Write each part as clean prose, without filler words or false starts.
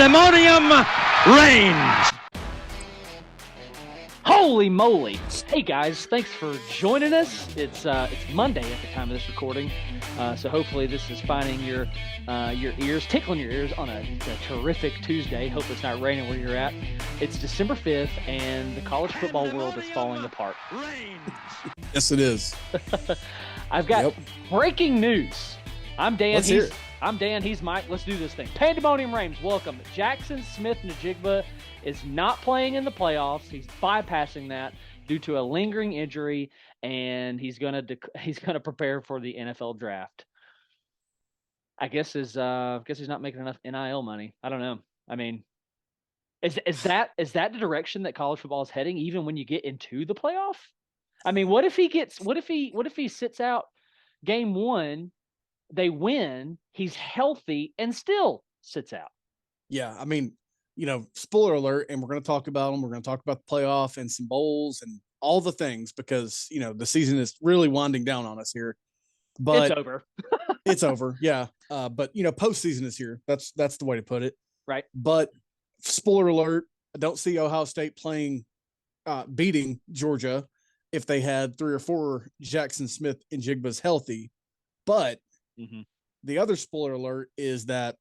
Pandemonium Reigns. Holy moly. Hey guys, thanks for joining us. It's Monday at the time of this recording. So hopefully this is finding your ears, tickling your ears on a terrific Tuesday. Hope it's not raining where you're at. It's December 5th and the college football world is falling apart. Yes, it is. I've got breaking news. I'm Dan. Let's hear it. I'm Dan. He's Mike. Let's do this thing. Pandemonium Reigns, welcome. Jackson Smith-Njigba is not playing in the playoffs. He's bypassing that due to a lingering injury, and he's gonna prepare for the NFL draft. I guess he's not making enough NIL money. I don't know. I mean, is that the direction that college football is heading? Even when you get into the playoff, I mean, what if he sits out game one? They win, he's healthy, and still sits out. Yeah, I mean, spoiler alert, and we're going to talk about them. We're going to talk about the playoff and some bowls and all the things because, the season is really winding down on us here. But it's over. It's over, yeah. But, postseason is here. That's the way to put it. Right. But spoiler alert, I don't see Ohio State beating Georgia if they had 3 or 4 Jackson Smith-Njigbas healthy. But the other spoiler alert is that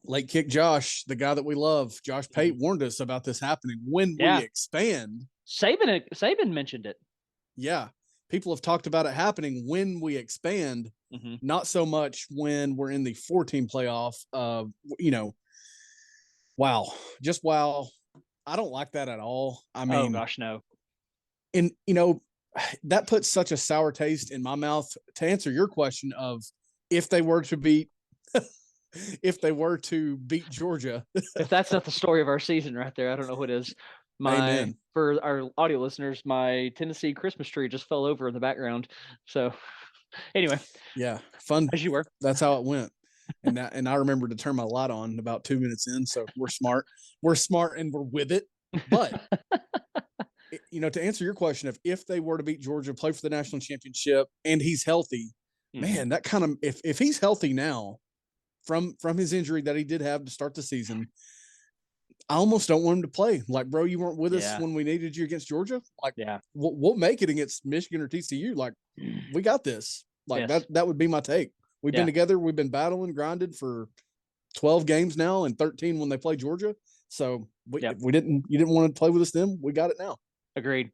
late kick Josh, the guy that we love, Josh Pate, warned us about this happening when we expand. Saban mentioned it. Yeah. People have talked about it happening when we expand, not so much when we're in the 4-team playoff. Wow. Just wow. I don't like that at all. I mean, oh gosh, no. And, that puts such a sour taste in my mouth to answer your question of if they were to beat Georgia. If that's not the story of our season right there, I don't know what is. Amen. For our audio listeners, my Tennessee Christmas tree just fell over in the background. So anyway. Yeah. Fun. As you were. That's how it went. And I remember to turn my light on about 2 minutes in. So we're smart. We're smart and we're with it. But to answer your question, if they were to beat Georgia, play for the national championship, and he's healthy, man, that kind of if he's healthy now from his injury that he did have to start the season, I almost don't want him to play. Like, bro, you weren't with us when we needed you against Georgia. Like, we'll make it against Michigan or TCU. Like, we got this. Like that would be my take. We've been together. We've been battling, grinded for 12 games now and 13 when they play Georgia. So you didn't want to play with us then. We got it now. Agreed.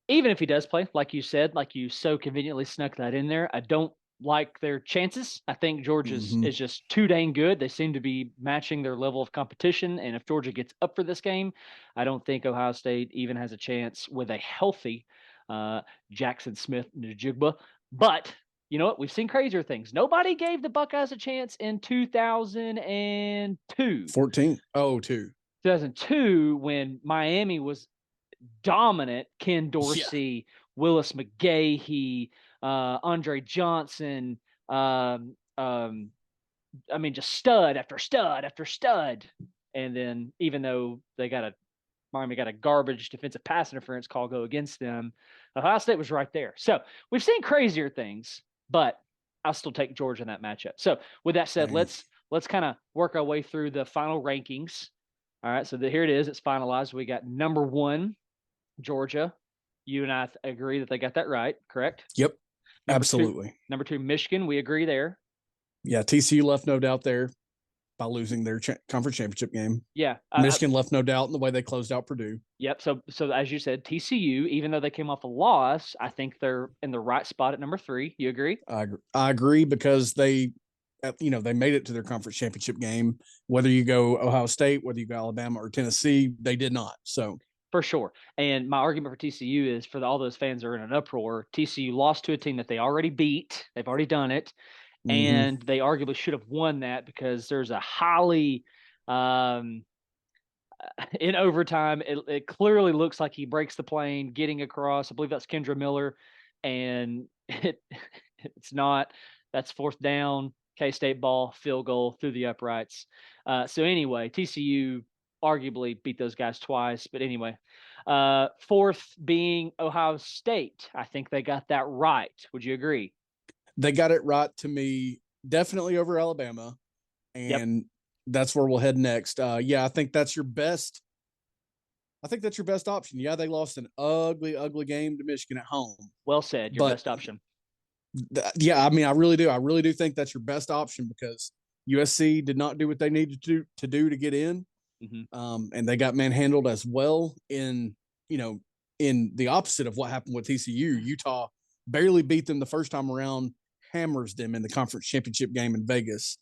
Even if he does play, like you said, like you so conveniently snuck that in there, I don't like their chances. I think Georgia's is just too dang good. They seem to be matching their level of competition. And if Georgia gets up for this game, I don't think Ohio State even has a chance with a healthy Jackson Smith-Njigba. But you know what? We've seen crazier things. Nobody gave the Buckeyes a chance in 2002. 2002 when Miami was dominant. Ken Dorsey, Willis McGahee, Andre Johnson. I mean, just stud after stud after stud. And then even though Miami got a garbage defensive pass interference call go against them, Ohio State was right there. So we've seen crazier things, but I'll still take Georgia in that matchup. So with that said, let's kind of work our way through the final rankings. All right, so here it is. It's finalized. We got number 1, Georgia. You and I agree that they got that right, correct? Yep, absolutely. Number 2, Michigan. We agree there. Yeah, TCU left no doubt there by losing their conference championship game. Yeah. Michigan left no doubt in the way they closed out Purdue. Yep. So as you said, TCU, even though they came off a loss, I think they're in the right spot at number 3. You agree? I agree because they made it to their conference championship game. Whether you go Ohio State, whether you go Alabama or Tennessee, they did not. So for sure. And my argument for TCU is for all those fans that are in an uproar, TCU lost to a team that they already beat. They've already done it. And they arguably should have won that because there's a highly in overtime. It clearly looks like he breaks the plane getting across. I believe that's Kendra Miller. And it's not. That's 4th down. K-State ball, field goal through the uprights. So anyway, TCU arguably beat those guys twice. But anyway, 4th being Ohio State. I think they got that right. Would you agree? They got it right to me, definitely over Alabama. And that's where we'll head next. Yeah, I think that's your best. I think that's your best option. Yeah, they lost an ugly, ugly game to Michigan at home. Well said. Your But best option. Yeah, I mean, I really do. I really do think that's your best option because USC did not do what they needed to do to get in, and they got manhandled as well. In in the opposite of what happened with TCU, Utah barely beat them the first time around, hammers them in the conference championship game in Vegas,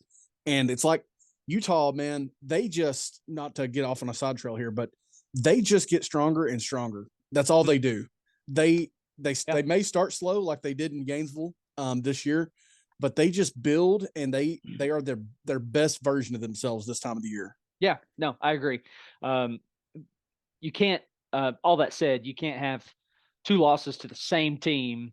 and it's like Utah, man, they just, not to get off on a side trail here, but they just get stronger and stronger. That's all they do. They may start slow like they did in Gainesville this year, but they just build and they are their best version of themselves this time of the year. Yeah, no, I agree. You can't. All that said, you can't have 2 losses to the same team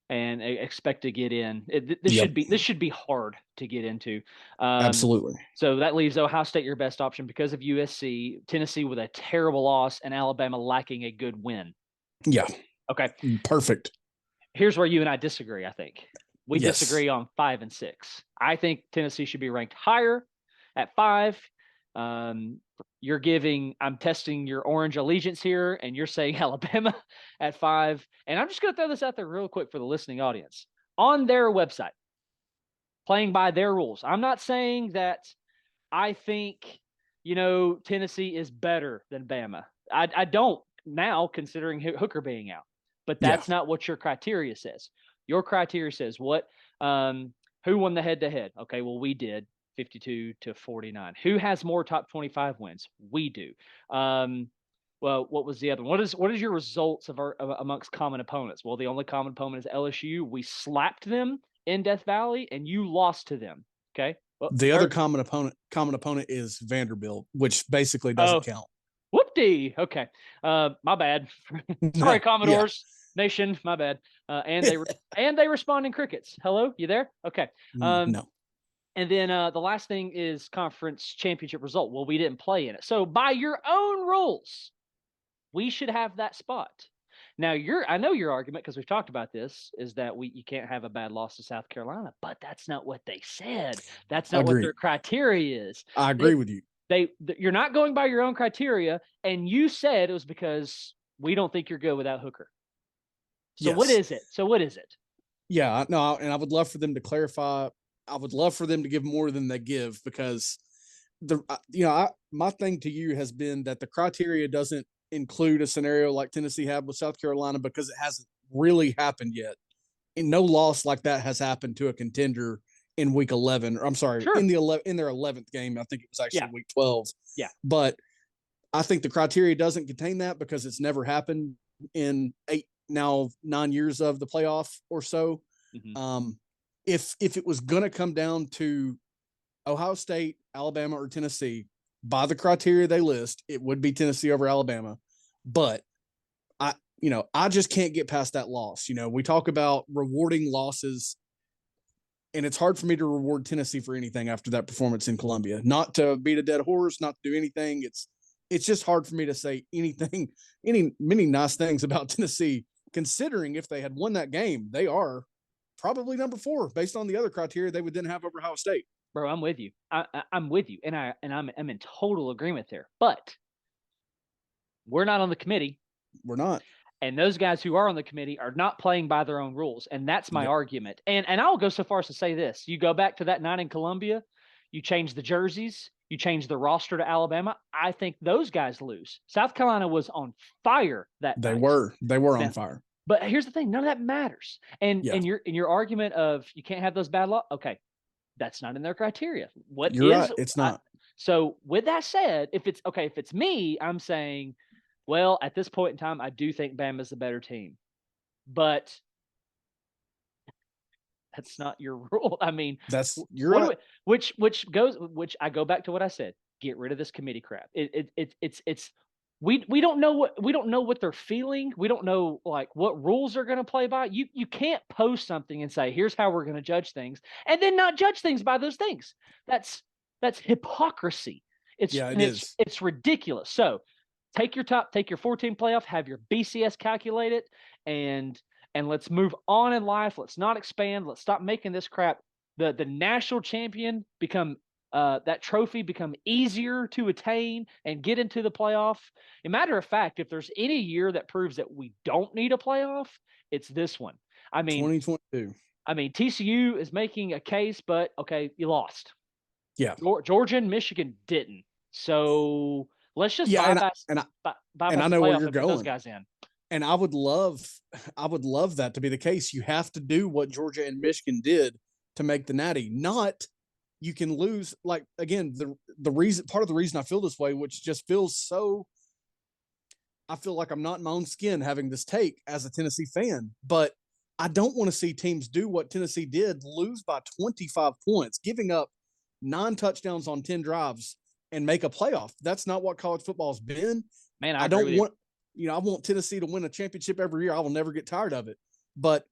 and expect to get in. This should be hard to get into. Absolutely. So that leaves Ohio State your best option because of USC, Tennessee with a terrible loss, and Alabama lacking a good win. Yeah. Okay. Perfect. Here's where you and I disagree, I think. We disagree on 5 and 6. I think Tennessee should be ranked higher at 5. I'm testing your orange allegiance here, and you're saying Alabama at 5. And I'm just going to throw this out there real quick for the listening audience. On their website, playing by their rules. I'm not saying that I think, Tennessee is better than Bama. I don't now, considering Hooker being out. But that's not what your criteria says. Your criteria says what? Who won the head-to-head? Okay, well, we did 52-49. Who has more top 25 wins? We do. Well, what was the other one? What is your results amongst common opponents? Well, the only common opponent is LSU. We slapped them in Death Valley, and you lost to them. Okay. Well, the other common opponent is Vanderbilt, which basically doesn't count. Whoop-dee. Okay. My bad. Sorry, Commodores Nation. My bad. And they respond in crickets. Hello, you there? Okay. No. And then the last thing is conference championship result. Well, we didn't play in it. So by your own rules, we should have that spot. Now, I know your argument, because we've talked about this, is that you can't have a bad loss to South Carolina, but that's not what they said. That's not what their criteria is. I agree with you. You're not going by your own criteria, and you said it was because we don't think you're good without Hooker. So what is it? Yeah, no, and I would love for them to clarify. I would love for them to give more than they give, because my thing to you has been that the criteria doesn't include a scenario like Tennessee had with South Carolina, because it hasn't really happened yet. And no loss like that has happened to a contender in week 11. Or I'm sorry, in their 11th game. I think it was actually week 12. Yeah. But I think the criteria doesn't contain that, because it's never happened in 9 years of the playoff or so. Mm-hmm. If it was going to come down to Ohio State, Alabama, or Tennessee, by the criteria they list, it would be Tennessee over Alabama. But I just can't get past that loss. We talk about rewarding losses, and it's hard for me to reward Tennessee for anything after that performance in Columbia. Not to beat a dead horse, not to do anything. It's just hard for me to say many nice things about Tennessee, considering if they had won that game, they are probably number 4 based on the other criteria they would then have over Ohio State. Bro, I'm with you. I'm with you, and I'm in total agreement there. But we're not on the committee. We're not. And those guys who are on the committee are not playing by their own rules, and that's my argument. And I'll go so far as to say this: you go back to that night in Columbia, you change the jerseys, you change the roster to Alabama. I think those guys lose. South Carolina was on fire that night. They were on fire. But here's the thing: none of that matters. And your argument of you can't have those bad laws. Okay. That's not in their criteria. You're right. It's not. So with that said, if it's me, I'm saying, well, at this point in time, I do think Bama's the better team, but that's not your rule. I mean, you're right. Which I go back to what I said. Get rid of this committee crap. We don't know what they're feeling. We don't know what rules are going to play by. You can't post something and say, here's how we're going to judge things, and then not judge things by those things. That's hypocrisy. It's ridiculous. So take your 14 playoff, have your BCS calculated, and let's move on in life. Let's not expand. Let's stop making this crap. The national champion become that trophy become easier to attain and get into the playoff. A matter of fact, if there's any year that proves that we don't need a playoff, it's this one. I mean, 2022. TCU is making a case, but okay, you lost. Yeah. Georgia and Michigan didn't. So let's just bypass the playoff and put those guys in. And I would love that to be the case. You have to do what Georgia and Michigan did to make the Natty. Not you can lose. Like again, the reason, part of the reason I feel this way, which just feels so. I feel like I'm not in my own skin having this take as a Tennessee fan, but I don't want to see teams do what Tennessee did, lose by 25 points, giving up 9 touchdowns on 10 drives and make a playoff. That's not what college football's been. Man, I don't want, I want Tennessee to win a championship every year. I will never get tired of it, but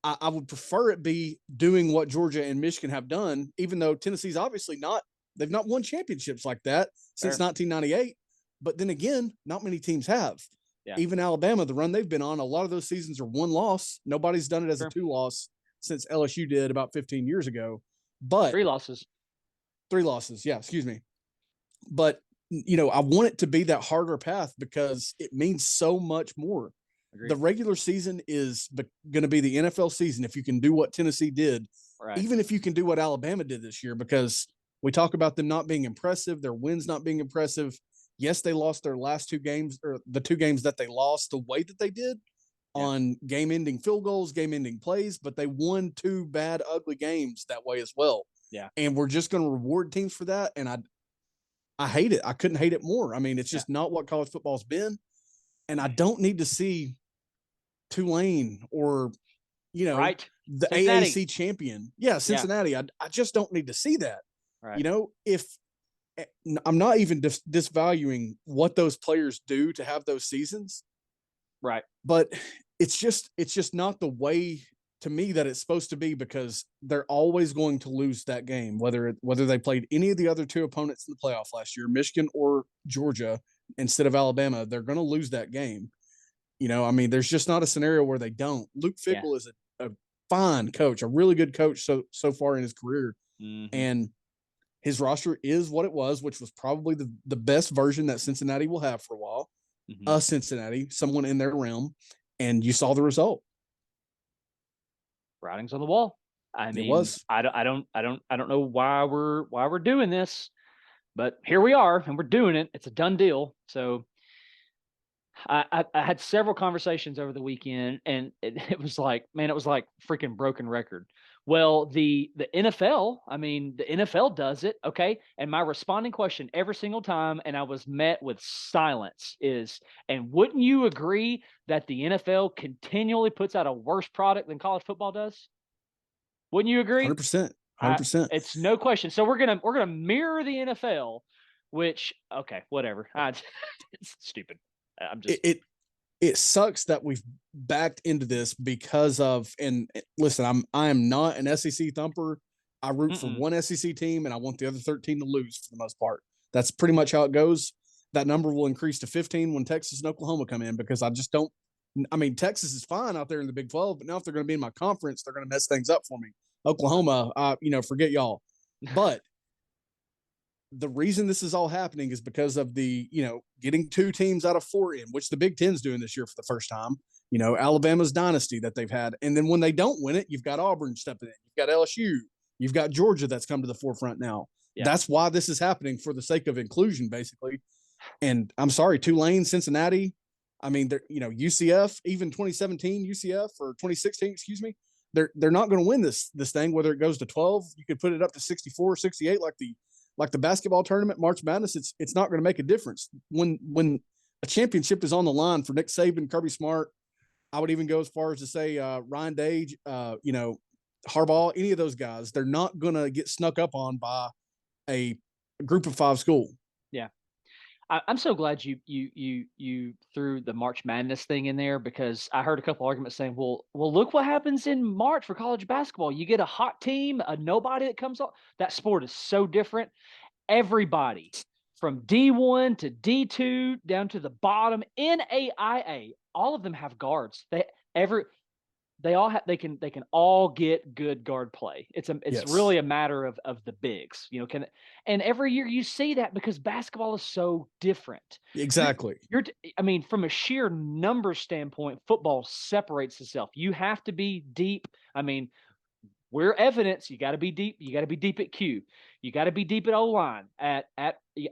I would prefer it be doing what Georgia and Michigan have done, even though Tennessee's obviously they've not won championships like that since 1998. But then again, not many teams have. Yeah. Even Alabama, the run they've been on, a lot of those seasons are 1 loss. Nobody's done it as a 2 loss since LSU did about 15 years ago. But 3 losses. 3 losses. Yeah. Excuse me. But, I want it to be that harder path because it means so much more. Agreed. The regular season is going to be the NFL season if you can do what Tennessee did, even if you can do what Alabama did this year, because we talk about them not being impressive, their wins not being impressive. Yes, they lost their last 2 games, or the 2 games that they lost the way that they did on game-ending field goals, game-ending plays, but they won 2 bad, ugly games that way as well. Yeah. And we're just going to reward teams for that. And I hate it. I couldn't hate it more. I mean, it's just not what college football's been. And I don't need to see Tulane or, the Cincinnati. AAC champion. Yeah, Cincinnati. Yeah. I just don't need to see that. Right. If I'm not even disvaluing what those players do to have those seasons. Right. But it's just not the way to me that it's supposed to be, because they're always going to lose that game, whether they played any of the other 2 opponents in the playoff last year, Michigan or Georgia, instead of Alabama. They're going to lose that game. There's just not a scenario where they don't. Luke Fickell is a fine coach, a really good coach so far in his career. Mm-hmm. And his roster is what it was, which was probably the best version that Cincinnati will have for a while. Mm-hmm. Cincinnati, someone in their realm, and you saw the result. Writing's on the wall. I mean, it was. I don't know why we're doing this, but here we are, and we're doing it. It's a done deal. So I had several conversations over the weekend, and it was like freaking broken record. Well, the NFL, the NFL does it, okay? And my responding question every single time, and I was met with silence, is, and wouldn't you agree that the NFL continually puts out a worse product than college football does? Wouldn't you agree? 100%. 100%. It's no question. So we're gonna mirror the NFL, which, okay, whatever. It's stupid. I'm just it sucks that we've backed into this because of, and listen, I am not an SEC thumper. I root for one SEC team and I want the other 13 to lose for the most part. That's pretty much how it goes. That number will increase to 15 when Texas and Oklahoma come in, because I just don't. Texas is fine out there in the Big 12, but now if they're going to be in my conference, they're going to mess things up for me. Oklahoma, forget y'all. But the reason this is all happening is because of the, getting 2 teams out of 4 in, which the Big Ten's doing this year for the first time. Alabama's dynasty that they've had. And then when they don't win it, you've got Auburn stepping in. You've got LSU. You've got Georgia that's come to the forefront now. Yeah. That's why this is happening, for the sake of inclusion, basically. And I'm sorry, Tulane, Cincinnati, UCF, even 2017 UCF or 2016, excuse me, they're not going to win this thing, whether it goes to 12. You could put it up to 64, 68, like the basketball tournament, March Madness. It's not going to make a difference when a championship is on the line for Nick Saban, Kirby Smart. I would even go as far as to say Ryan Day, Harbaugh, any of those guys. They're not going to get snuck up on by a group of 5 school. Yeah. I'm so glad you threw the March Madness thing in there, because I heard a couple arguments saying, well, look what happens in March for college basketball. You get a hot team, a nobody that comes up. That sport is so different. Everybody from D1 to D2 down to the bottom, NAIA, all of them have guards. they can all get good guard play. It's Yes. really a matter of the bigs, and every year you see that because basketball is so different. Exactly. I mean, from a sheer number standpoint, football separates itself. You have to be deep. I mean, we're evidence. You got to be deep. You got to be deep at Q. You got to be deep at O line, at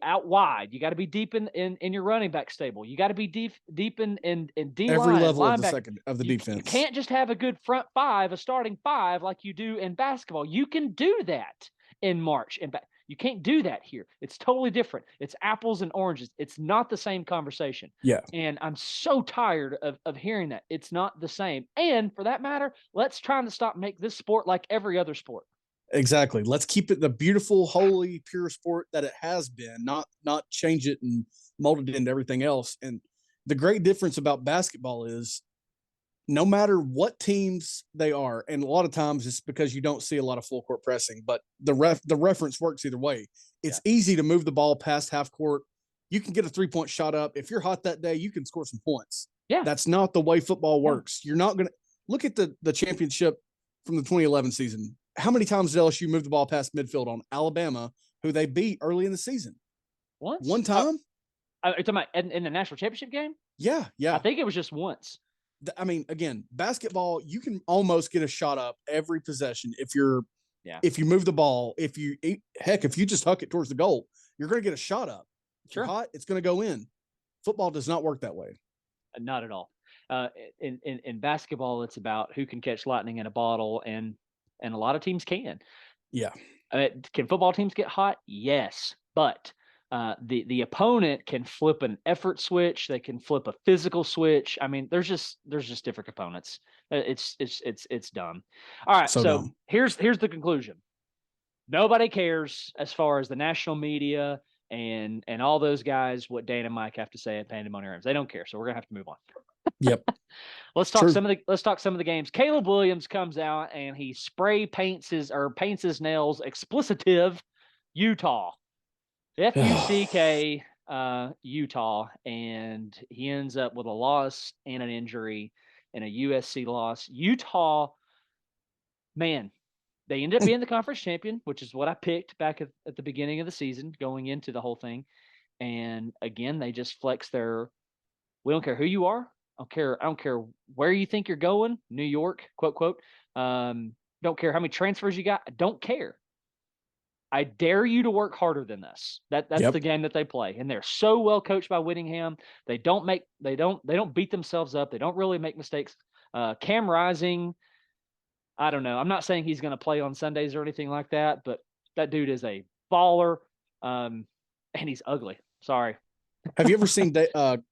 out wide. You got to be deep in your running back stable. You got to be deep in D Every line, level of the you, defense. You can't just have a good front five, a starting five like you do in basketball. You can do that in March, you can't do that here. It's totally different. It's apples and oranges. It's not the same conversation. Yeah. And I'm so tired of hearing that. It's not the same. And for that matter, let's try to stop make this sport like every other sport. Exactly. Let's keep it the beautiful, holy, pure sport that it has been, not change it and mold it into everything else. And the great difference about basketball is no matter what teams they are, and a lot of times it's because you don't see a lot of full court pressing, but the reference works either way. It's easy to move the ball past half court. You can get a 3-point shot up. If you're hot that day, you can score some points. Yeah. That's not the way football works. You're not going to look at the championship from the 2011 season. How many times did LSU move the ball past midfield on Alabama, who they beat early in the season? Once? One time? Are you talking about in the national championship game? Yeah. I think it was just once. I mean, again, basketball, you can almost get a shot up every possession if you move the ball. If you just huck it towards the goal, you're going to get a shot up. If you're hot, it's going to go in. Football does not work that way. Not at all. In basketball, it's about who can catch lightning in a bottle, and a lot of teams can. Yeah. Can football teams get hot? Yes, but the opponent can flip an effort switch. They can flip a physical switch. I mean, there's just different components. It's dumb. All right, so here's the conclusion. Nobody cares as far as the national media and all those guys what Dan and Mike have to say at Pandemonium Reigns. They don't care, so we're gonna have to move on. Yep. Let's talk some of the games. Caleb Williams comes out and he paints his nails explicitive Utah. FUCK Utah, and he ends up with a loss and an injury and a USC loss. Utah, man, they ended up being the conference champion, which is what I picked back at the beginning of the season, going into the whole thing. And again, they just flex we don't care who you are. I don't care where you think you're going. New York, quote, quote. Don't care how many transfers you got. I don't care. I dare you to work harder than this. That's the game that they play. And they're so well coached by Whittingham. They don't beat themselves up. They don't really make mistakes. Cam Rising, I don't know. I'm not saying he's going to play on Sundays or anything like that, but that dude is a baller. And he's ugly. Sorry. Have you ever seen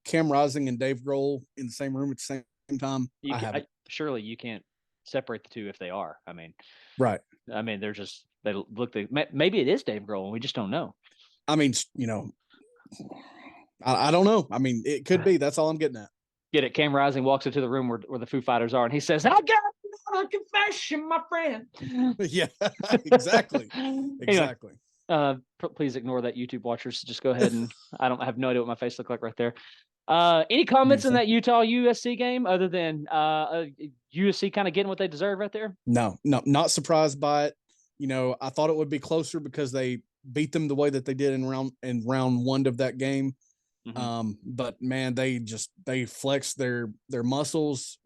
Cam Rising and Dave Grohl in the same room at the same time? Surely you can't separate the two if they are. I mean, right. I mean, maybe it is Dave Grohl and we just don't know. I mean, I don't know. I mean, it could be. That's all I'm getting at. Get it? Cam Rising walks into the room where the Foo Fighters are, and he says, "I got a confession, my friend." Yeah, exactly. Exactly. Anyway, please ignore that, YouTube watchers. Just go ahead and I have no idea what my face looked like right there. Any comments on that Utah USC game other than USC kind of getting what they deserve right there? No, not surprised by it. I thought it would be closer because they beat them the way that they did in round one of that game. Mm-hmm. But man, they flexed their muscles.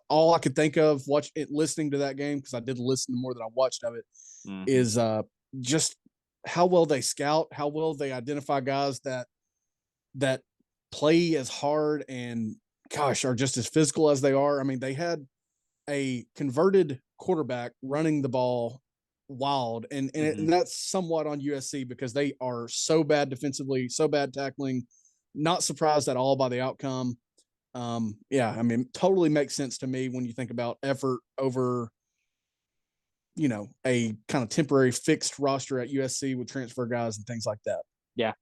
All I could think of listening to that game, because I did listen to more than I watched of it, mm-hmm. is just how well they scout, how well they identify guys that play as hard and are just as physical as they are. I mean, they had a converted quarterback running the ball wild, and that's somewhat on USC because they are so bad defensively, so bad tackling. Not surprised at all by the outcome. Yeah, I mean, totally makes sense to me when you think about effort over, a kind of temporary fixed roster at USC with transfer guys and things like that. Yeah.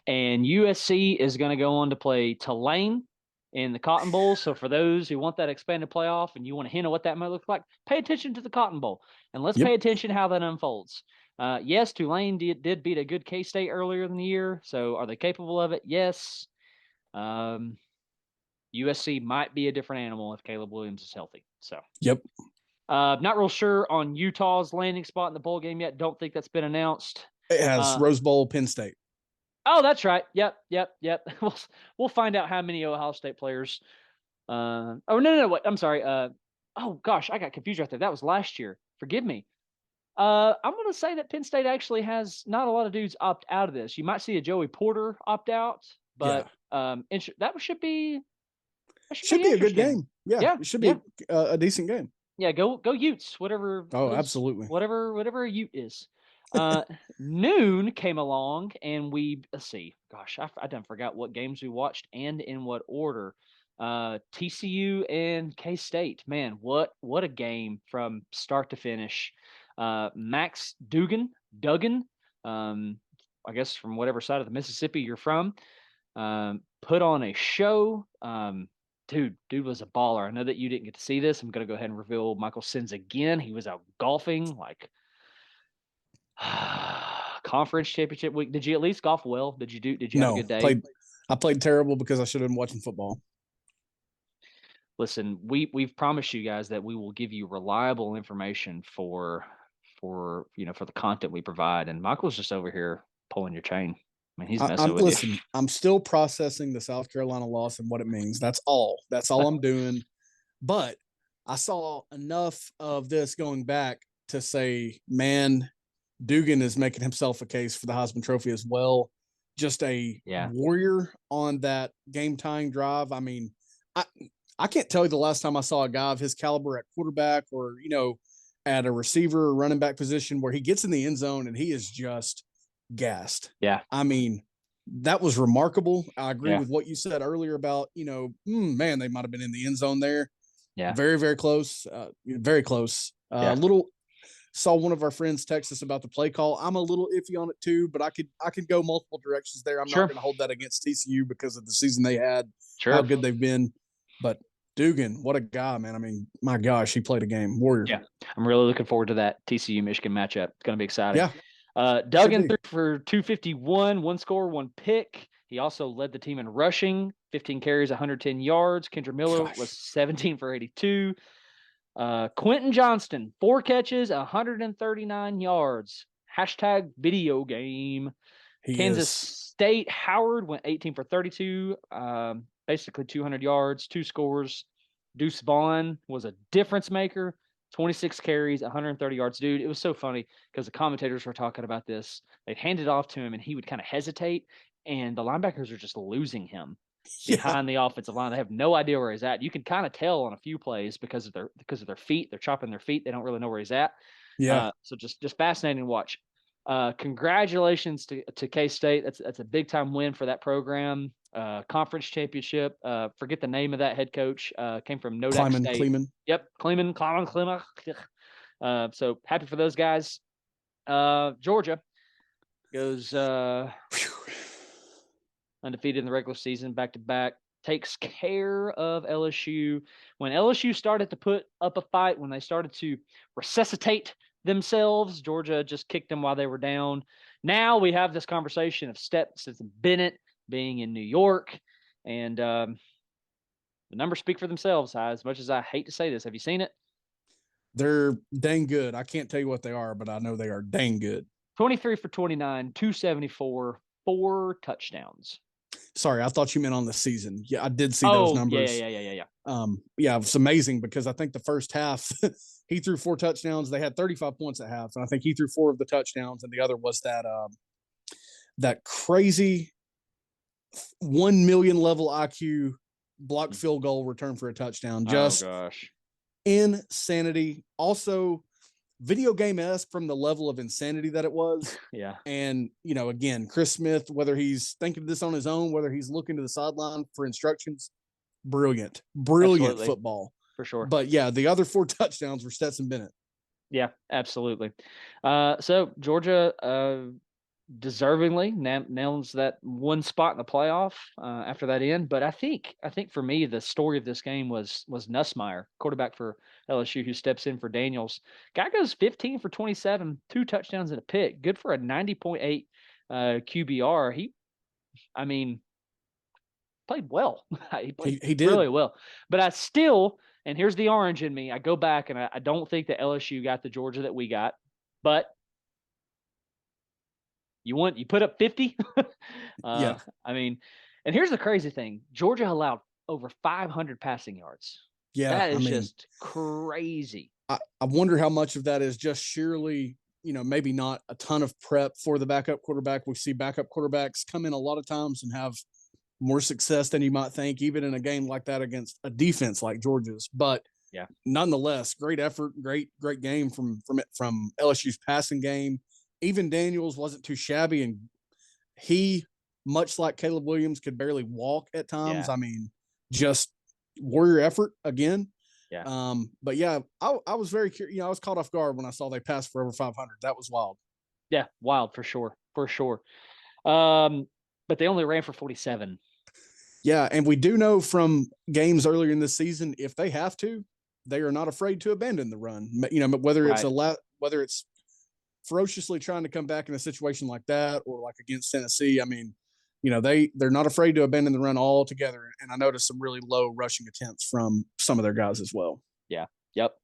And USC is going to go on to play Tulane in the Cotton Bowl. So for those who want that expanded playoff and you want a hint of what that might look like, pay attention to the Cotton Bowl and let's pay attention how that unfolds. Yes, Tulane did beat a good K-State earlier in the year. So are they capable of it? Yes. USC might be a different animal if Caleb Williams is healthy. So, Yep. Not real sure on Utah's landing spot in the bowl game yet. Don't think that's been announced. It has Rose Bowl, Penn State. Oh, that's right. Yep. We'll find out how many Ohio State players. No. Wait, I'm sorry. Oh gosh, I got confused right there. That was last year. Forgive me. I'm going to say that Penn State actually has not a lot of dudes opt out of this. You might see a Joey Porter opt out, but that should be a good game. Yeah, it should be a decent game. Yeah, go Utes, whatever. Oh, absolutely. Whatever a Ute is. Noon came along, and let's see. Gosh, I done forgot what games we watched and in what order. TCU and K-State. Man, what a game from start to finish. Max Duggan, I guess from whatever side of the Mississippi you're from, put on a show. Dude was a baller. I know that you didn't get to see this. I'm going to go ahead and reveal Michael Sins again. He was out golfing, like conference championship week. Did you at least golf well? Did you have a good day? I played terrible because I should have been watching football. Listen, we've promised you guys that we will give you reliable information for the content we provide. And Michael's just over here pulling your chain. I mean, he's messing with you. I'm still processing the South Carolina loss and what it means. That's all I'm doing. But I saw enough of this going back to say, man, Dugan is making himself a case for the Heisman Trophy as well. Just a warrior on that game-tying drive. I mean, I can't tell you the last time I saw a guy of his caliber at quarterback or, at a receiver or running back position where he gets in the end zone and he is just gassed. Yeah. I mean, that was remarkable. I agree with what you said earlier about, man, they might have been in the end zone there. Yeah. Very, very close. Very close. Saw one of our friends text us about the play call. I'm a little iffy on it too, but I could go multiple directions there. I'm not going to hold that against TCU because of the season they had, how good they've been. But Dugan, what a guy, man. I mean, my gosh, he played a game. Warrior. Yeah. I'm really looking forward to that TCU-Michigan matchup. It's going to be exciting. Yeah. Duggan threw for 251, one score, one pick. He also led the team in rushing, 15 carries, 110 yards. Kendra Miller was 17 for 82. Quentin Johnston, 4 catches, 139 yards. # video game. Kansas State, Howard went 18 for 32, basically 200 yards, 2 scores. Deuce Vaughn was a difference maker, 26 carries, 130 yards. Dude, it was so funny because the commentators were talking about this. They'd hand it off to him, and he would kind of hesitate, and the linebackers are just losing him behind the offensive line. They have no idea where he's at. You can kind of tell on a few plays because of their feet. They're chopping their feet. They don't really know where he's at. Yeah. So just fascinating to watch. Congratulations to K-State. That's a big time win for that program. Conference championship. Forget the name of that head coach. Came from Nodak State. Kleeman. Yep, Kleeman. So happy for those guys. Georgia goes undefeated in the regular season, back to back. Takes care of LSU. When LSU started to put up a fight, when they started to resuscitate themselves, Georgia just kicked them while they were down. Now we have this conversation of Stetson Bennett being in New York, and the numbers speak for themselves. As much as I hate to say this, have you seen it? They're dang good. I can't tell you what they are, but I know they are dang good. 23 for 29, 274, 4 touchdowns. Sorry, I thought you meant on the season. Yeah, I did see those numbers. Yeah. It was amazing because I think the first half he threw 4 touchdowns. They had 35 points at half, and I think he threw 4 of the touchdowns, and the other was that crazy 1 million level IQ blocked field goal return for a touchdown. Just insanity. Also, video game-esque from the level of insanity that it was. Yeah. And, again, Chris Smith, whether he's thinking of this on his own, whether he's looking to the sideline for instructions, brilliant absolutely. Football. For sure. But, yeah, the other 4 touchdowns were Stetson Bennett. Yeah, absolutely. So Georgia deservingly nails that one spot in the playoff after that end. But I think for me, the story of this game was Nussmeier, quarterback for LSU, who steps in for Daniels. Guy goes 15 for 27, 2 touchdowns and a pick. Good for a 90.8 QBR. He played well. He played he did really well. But I still and here's the orange in me. I go back and I don't think that LSU got the Georgia that we got, but you put up 50. Yeah. I mean, and here's the crazy thing: Georgia allowed over 500 passing yards. Yeah. That is I mean, just crazy. I wonder how much of that is just sheerly, maybe not a ton of prep for the backup quarterback. We see backup quarterbacks come in a lot of times and have more success than you might think, even in a game like that against a defense like Georgia's. But yeah, nonetheless, great effort, great game from LSU's passing game. Even Daniels wasn't too shabby, and he, much like Caleb Williams, could barely walk at times. Yeah. I mean, just warrior effort again. Yeah. But yeah, I was very curious. I was caught off guard when I saw they passed for over 500. That was wild. Yeah, wild for sure. But they only ran for 47. Yeah, and we do know from games earlier in this season, if they have to, they are not afraid to abandon the run. Whether it's whether it's ferociously trying to come back in a situation like that or like against Tennessee. I mean, they're not afraid to abandon the run altogether. And I noticed some really low rushing attempts from some of their guys as well. Yeah. Yep.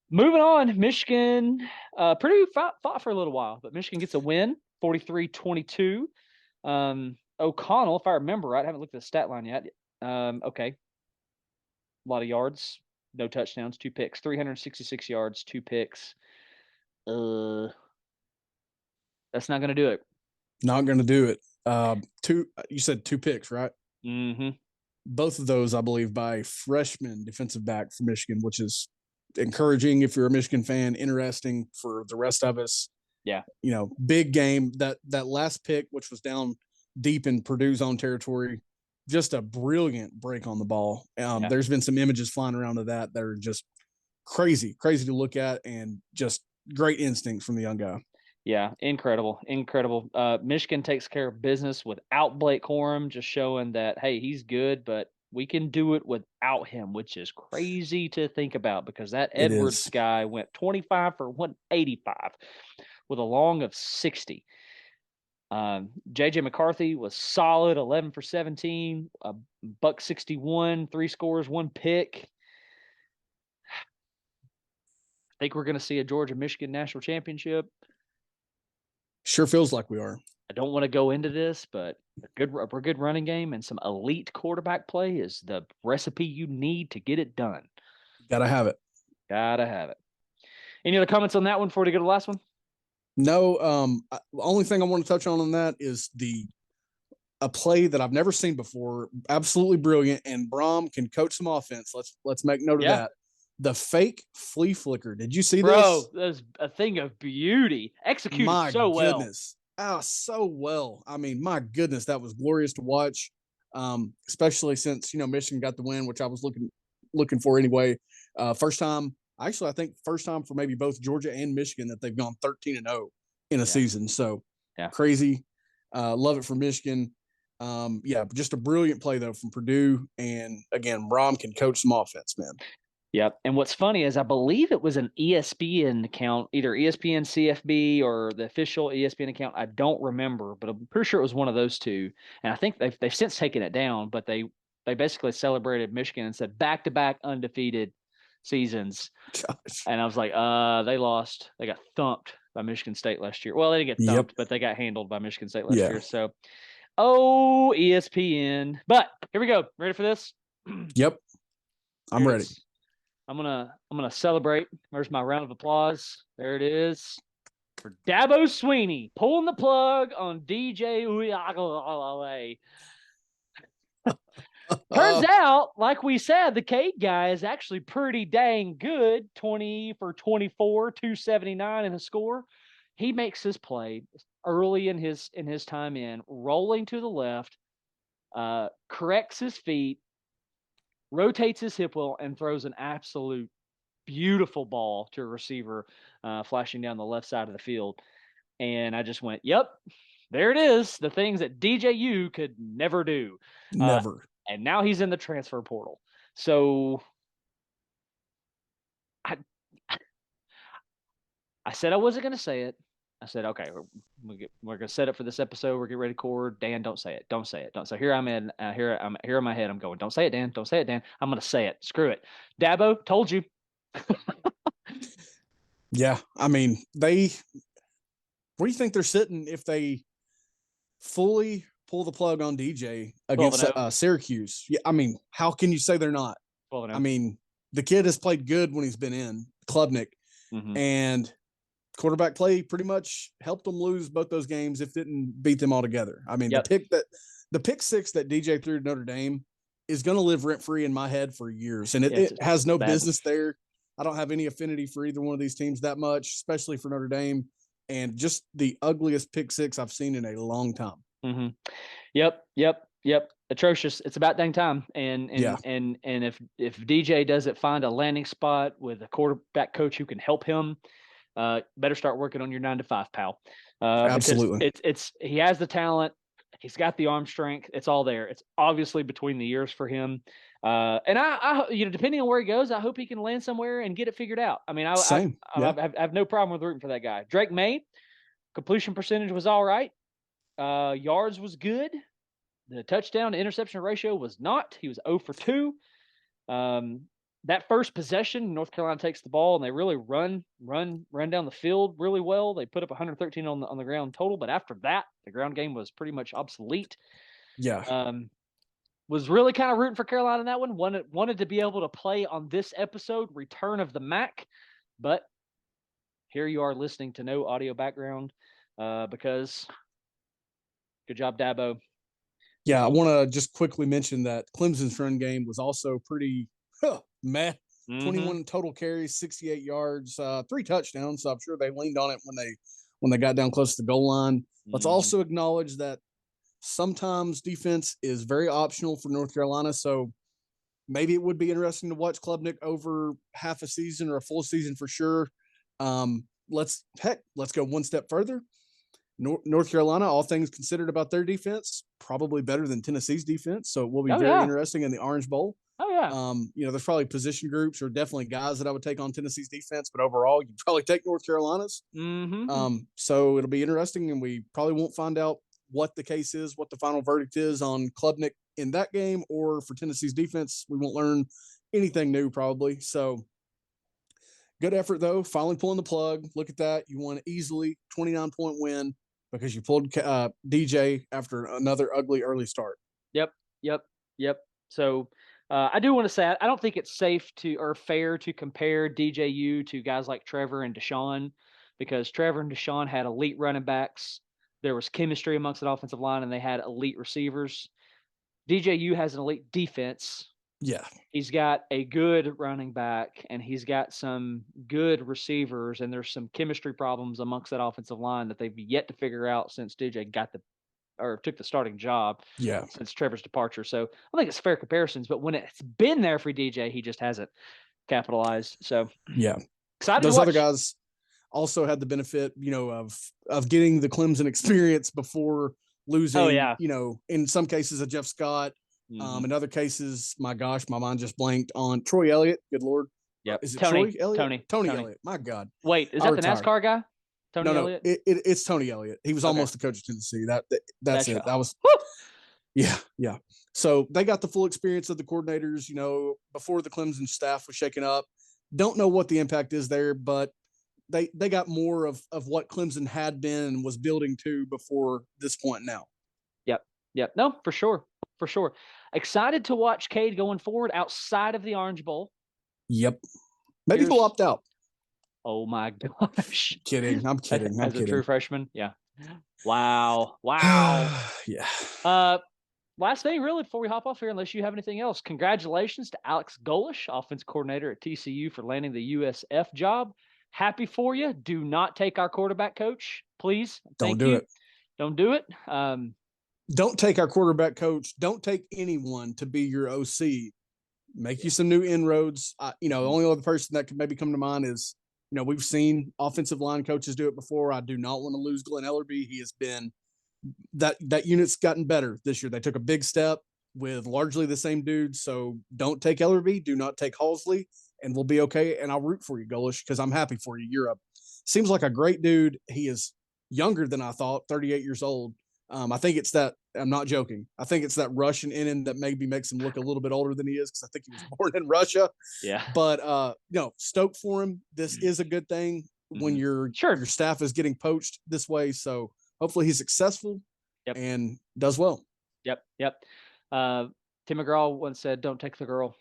Moving on, Michigan, Purdue fought for a little while, but Michigan gets a win, 43-22. O'Connell, if I remember right, I haven't looked at the stat line yet. Okay. A lot of yards, no touchdowns, 2 picks, 366 yards, 2 picks. That's not going to do it. Not going to do it. You said 2 picks, right? Mm-hmm. Both of those, I believe, by freshman defensive back for Michigan, which is encouraging if you're a Michigan fan, interesting for the rest of us. Yeah. Big game. That last pick, which was down deep in Purdue's own territory, just a brilliant break on the ball. There's been some images flying around of that are just crazy to look at, and just great instincts from the young guy. Yeah, incredible. Michigan takes care of business without Blake Corum, just showing that, hey, he's good, but we can do it without him, which is crazy to think about because that Edwards guy went 25 for 185 with a long of 60. J.J. McCarthy was solid, 11 for 17, a buck 61, 3 scores, 1 pick. I think we're going to see a Georgia-Michigan national championship. Sure feels like we are. I don't want to go into this, but a good running game and some elite quarterback play is the recipe you need to get it done. Gotta have it. Any other comments on that one before we go to the last one? No. The only thing I want to touch on that is a play that I've never seen before. Absolutely brilliant, and Brom can coach some offense. Let's make note of that. The fake flea flicker. Did you see this? Bro, that's a thing of beauty. Executed so well. My goodness. Oh, so well. I mean, my goodness, that was glorious to watch. Especially since, Michigan got the win, which I was looking for anyway. First time for maybe both Georgia and Michigan that they've gone 13-0 in a season. So crazy. Love it for Michigan. Just a brilliant play though from Purdue. And again, Brom can coach some offense, man. Yep. And what's funny is I believe it was an ESPN account, either ESPN CFB or the official ESPN account. I don't remember, but I'm pretty sure it was one of those two. And I think they've since taken it down, but they basically celebrated Michigan and said back-to-back undefeated seasons. Gosh. And I was like, they lost. They got thumped by Michigan State last year. Well, they didn't get thumped, but they got handled by Michigan State last year. So, ESPN. But here we go. Ready for this? Yep. I'm ready. I'm gonna celebrate. There's my round of applause. There it is for Dabo Swinney pulling the plug on DJ Uiagalelei. Turns out, like we said, the Cade guy is actually pretty dang good. 20 for 24, 279 in the score. He makes his play early in his time in, rolling to the left, corrects his feet, rotates his hip well, and throws an absolute beautiful ball to a receiver flashing down the left side of the field. And I just went, yep, there it is. The things that DJU could never do. Never. And now he's in the transfer portal. So I said I wasn't going to say it. I said, okay, we're gonna set up for this episode. We're getting ready to record. Dan, don't say it. Don't say it. Don't. So here I'm in. Here in my head. I'm going. Don't say it, Dan. Don't say it, Dan. I'm gonna say it. Screw it. Dabo, told you. Yeah, I mean, where do you think they're sitting if they fully pull the plug on DJ against Syracuse? Yeah, I mean, how can you say they're not? I mean, the kid has played good when he's been in Klubnik, and quarterback play pretty much helped them lose both those games, if didn't beat them altogether. I mean, the pick six that DJ threw to Notre Dame is going to live rent free in my head for years, and it has no business there. I don't have any affinity for either one of these teams that much, especially for Notre Dame, and just the ugliest pick six I've seen in a long time. Yep. Atrocious. It's about dang time. And if DJ doesn't find a landing spot with a quarterback coach who can help him, better start working on your 9 to 5, pal. Absolutely. He has the talent. He's got the arm strength. It's all there. It's obviously between the years for him. And I depending on where he goes, I hope he can land somewhere and get it figured out. I mean, I have no problem with rooting for that guy. Drake May, completion percentage was all right. Yards was good. The touchdown to interception ratio was not. He was 0 for 2. That first possession, North Carolina takes the ball and they really run down the field really well. They put up 113 on the ground total, but after that, the ground game was pretty much obsolete. Yeah. Was really kind of rooting for Carolina in that one. Wanted to be able to play on this episode, Return of the Mac, but here you are listening to no audio background because good job, Dabo. Yeah, I want to just quickly mention that Clemson's run game was also pretty meh. 21 total carries, 68 yards, 3 touchdowns. So I'm sure they leaned on it when they got down close to the goal line. Let's also acknowledge that sometimes defense is very optional for North Carolina. So maybe it would be interesting to watch Klubnik over half a season or a full season for sure. Let's go one step further. North Carolina, all things considered about their defense, probably better than Tennessee's defense. So it will be very interesting in the Orange Bowl. Oh, yeah. There's probably position groups or definitely guys that I would take on Tennessee's defense, but overall, you'd probably take North Carolina's. So it'll be interesting, and we probably won't find out what the case is, what the final verdict is on Klubnik in that game, or for Tennessee's defense. We won't learn anything new probably. So good effort, though. Finally pulling the plug. Look at that. You won easily 29-point win because you pulled DJ after another ugly early start. Yep. So I do want to say I don't think it's safe or fair to compare DJU to guys like Trevor and Deshaun, because Trevor and Deshaun had elite running backs. There was chemistry amongst the offensive line, and they had elite receivers. DJU has an elite defense. Yeah. He's got a good running back, and he's got some good receivers, and there's some chemistry problems amongst that offensive line that they've yet to figure out since DJ took the starting job since Trevor's departure. So I think it's fair comparisons, but when it's been there for DJ, he just hasn't capitalized. So yeah, excited. Those other guys also had the benefit, of getting the Clemson experience before losing, in some cases a Jeff Scott. In other cases, my gosh, my mind just blanked on Troy Elliott. Good Lord. Yep. Is it Tony, Troy Elliott? Tony Elliott. My God. Wait, is that the NASCAR guy? Tony Elliott? It's Tony Elliott. He was almost the coach of Tennessee. That's it. That was Yeah. So they got the full experience of the coordinators, before the Clemson staff was shaken up. Don't know what the impact is there, but they got more of what Clemson had been and was building to before this point now. Yep. No, for sure. Excited to watch Cade going forward outside of the Orange Bowl. Yep. Maybe he'll opt out. Oh my gosh. I'm kidding. As a true freshman. Yeah. Wow. Yeah. Last thing really before we hop off here, unless you have anything else, congratulations to Alex Golish, offense coordinator at TCU, for landing the USF job. Happy for you. Do not take our quarterback coach, please. Don't do it. Don't do it. Don't take our quarterback coach. Don't take anyone to be your OC. Make you some new inroads. The only other person that could maybe come to mind is, we've seen offensive line coaches do it before. I do not want to lose Glenn Ellerby. He has been that unit's gotten better this year. They took a big step with largely the same dudes. So don't take Ellerby. Do not take Halsley, and we'll be okay. And I'll root for you, Golish, because I'm happy for you. Seems like a great dude. He is younger than I thought, 38 years old. I think it's that, I'm not joking, I think it's that Russian in him that maybe makes him look a little bit older than he is, because I think he was born in Russia. Yeah. But stoked for him. This is a good thing when your staff is getting poached this way. So hopefully he's successful and does well. Yep. Tim McGraw once said, "Don't take the girl."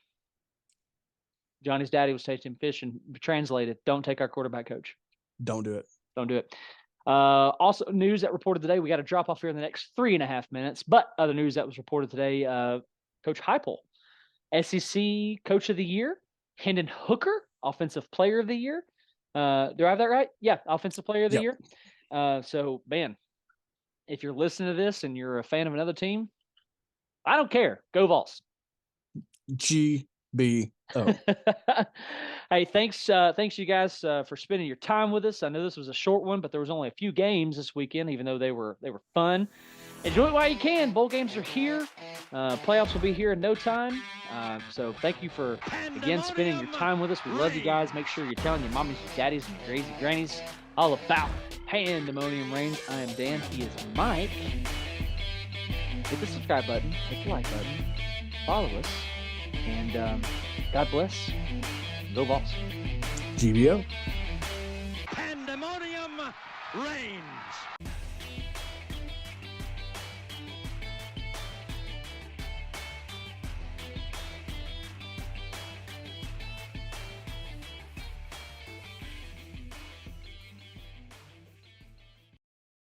Johnny's daddy was tasting fish, and translated, "Don't take our quarterback coach. Don't do it. Don't do it." Also, news that reported today, we got to drop off here in the next 3.5 minutes, but other news that was reported today, Coach Heupel, SEC Coach of the Year, Hendon Hooker, Offensive Player of the Year. Do I have that right? Yeah, Offensive Player of the Year. So, man, if you're listening to this and you're a fan of another team, I don't care. Go Vols. GBO. Hey, thanks you guys for spending your time with us. I know this was a short one, but there was only a few games this weekend, even though they were fun. Enjoy it while you can. Bowl games are here. Playoffs will be here in no time. So thank you for, again, spending your time with us. We love you guys. Make sure you're telling your mommies, your daddies, and your crazy grannies all about Pandemonium Reigns. I am Dan. He is Mike. Hit the subscribe button. Hit the like button. Follow us. And God bless. Go Vols. GBO. Pandemonium Reigns.